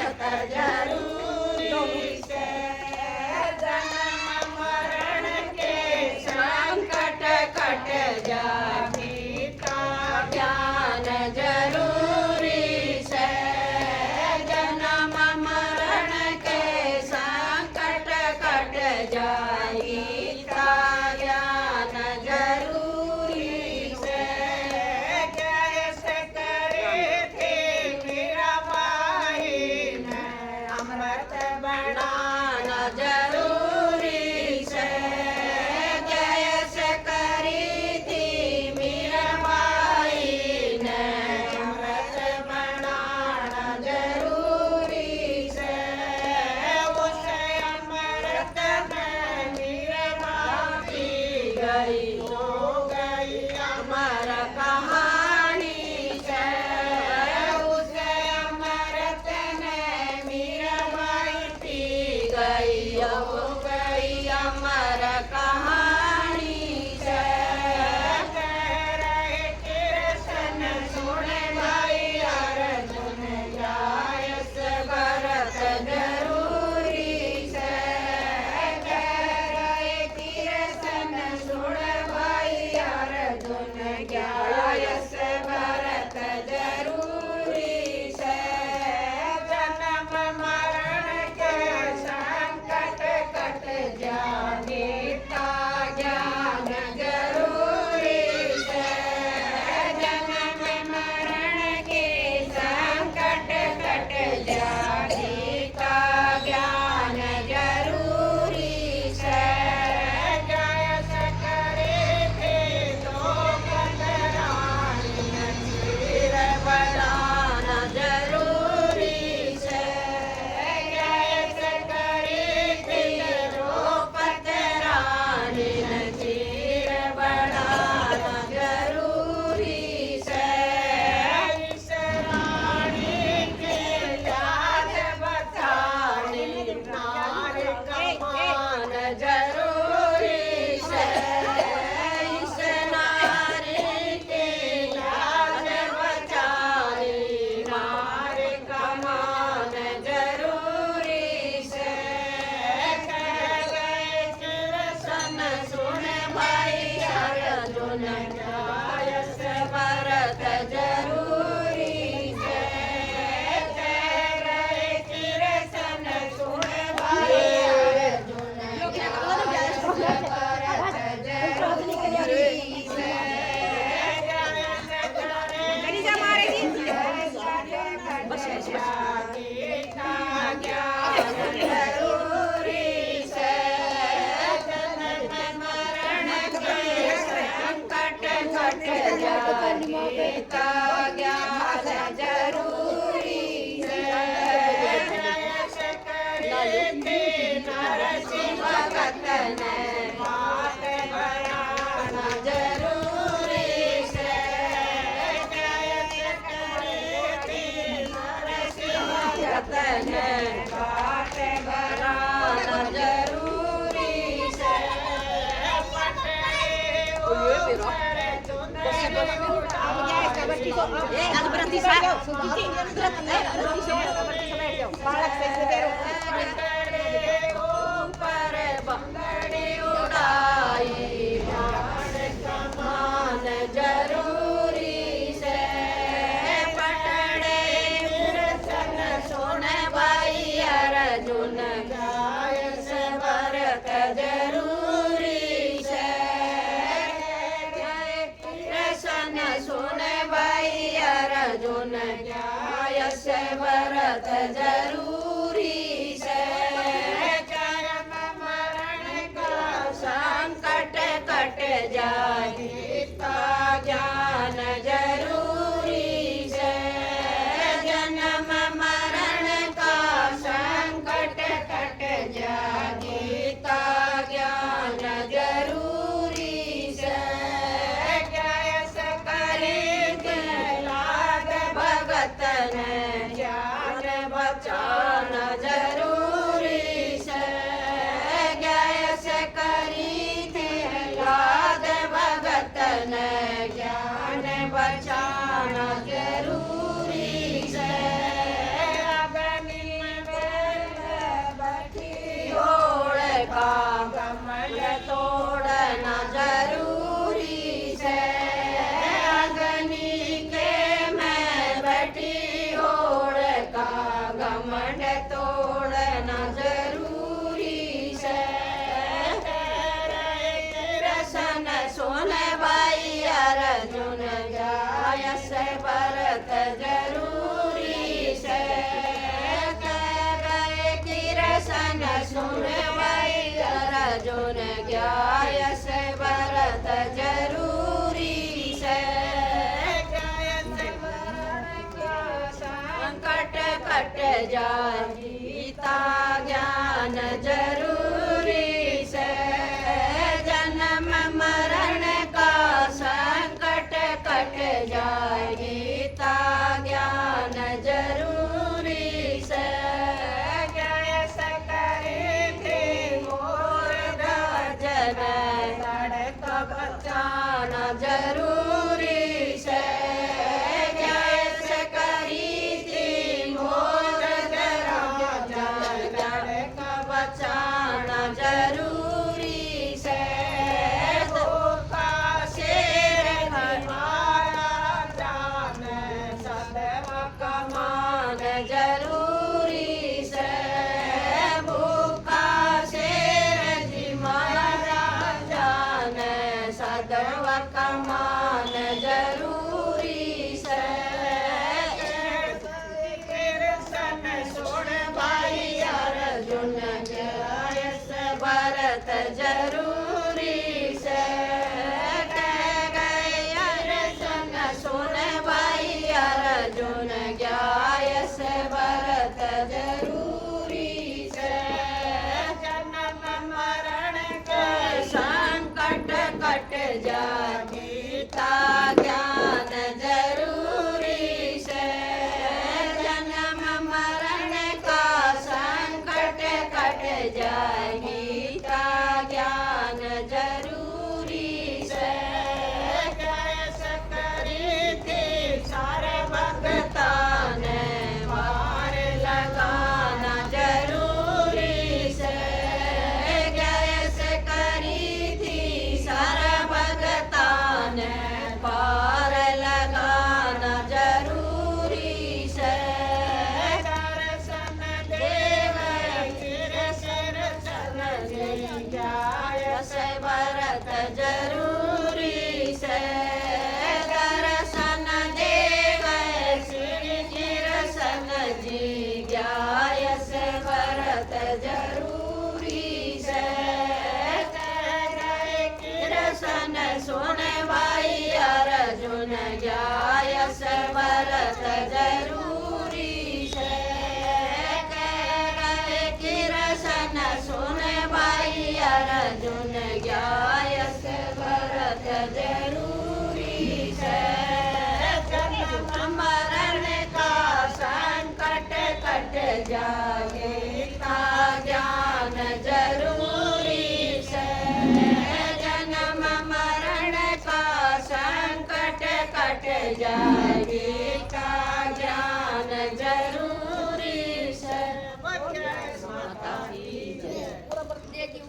भरत जरूरी से जन्म मरण के संकट कट जाए ज्ञान जरूरी से जन्म मरण के संकट कट जाए ज्ञान जरूरी से कैसे करे थे मेरा भाई ने अमृत बनाना जरूरी से कैसे करी थी मेरा भाई ने अमृत बनाना जरूरी से उसे अमृत में मेरा भाई गई हो गई अमर कहानी से उसे अमृत ने मेरा भाई पी गई हो गई अमर कहानी से कह रहे कृष्ण सुने भाई अर्जुन जायस भरत जरूरी से कह रहे कृष्ण सुने भाई अर्जुन जायस भरत जरूरी से जन्म मरण के संकट कट जाए ज्ञान जरूरी से जन्म मरण के संकट कट जाए ज्ञान जरूरी से जयस करे थे तो कतरानी चीर बढ़ाना जरूरी से जयस करे थे तो कतरानी चीर बढ़ाना जरूरी से इस रानी के याद बचाने नार कमान जरूरी से इस नारी के याद बचाने नार कमान जरूरी से कह गए कृष्ण सुन भाई अर्जुन जायस भरत जरूरी से कह गए कृष्ण सुन भाई अर्जुन जायस भरत जरूरी से जायस करे ज्ञान जरूरी से जन्म मरण के संकट कट जाए ज्ञान जरूरी से जयस करे थे नरसिंह भगत ने बात बनाना जरूरी से जयस करे थे नरसिंह भगत ने बात बनाना जरूरी से पटरे ऊपर चुनरी उड़ाई berhenti Pak. पटरे ऊपर बंगड़ी उड़ाई बाण कमान जरूरी से पटरे कृष्ण सुन भाई अर्जुन जायस भरत जरूरी से कृष्ण सुन भाई अर्जुन जायस भरत जरूरी से जन्म मरण का संकट कट जाए ज्ञान जरूरी से जन्म मरण का संकट कट जाए ज्ञान जरूरी से कैस करे लाग भगत ने ज्ञान बचाना जरूरी से कैस करी थे लाग भगत ने ज्ञान बचाना जरूरी से अगनिल घमंड तोड़ना जरूरी है कृष्ण सुन भाई अर्जुन गाय से भरत जरूरी है कृष्ण सुन भाई अर्जुन गाय से भरत जरूरी है संकट कट जाए गीता ज्ञान जरूरी है जन्म मरण का संकट कट जाए गीता ज्ञान जरूरी है कैस करे थे मोर भजन लड़क बचाना जरूरी है कैस करी थी मोर लड़क बचाना जरूरी है धोखा शेर हमारा जान सदैव कमान जरूरी है भूखा शेर जी मारा जान सदैव कमान जरूरी है कृष्ण सुन भाई अर्जुन गाय से भरत जरूरी है कृष्ण सुन भाई अर्जुन गाय से भरत जरूरी है जन्म मरण के संकट कट जाए गीता ज्ञान जरूरी है जन्म मरण का संकट कट जाए गीता ज्ञान जरूरी है कैस करी थी सारे भक्ता ने मार लगाना जरूरी है कैस करी थी सारे भक्ता ने पार लगाना जरूरी है दर्शन देव कृष्ण गाय से भरत जरूरी है दर्शन देव श्री कृष्ण जी गाय से भरत जरूरी है कृष्ण सुन भाई अर्जुन गाय से भरत जरूरी है कृष्ण सुन भाई अर्जुन गाय से भरत जरूरी है जन्म मरण का संकट कट जाए गीता ज्ञान जरूरी है जन्म मरण का संकट कट जाए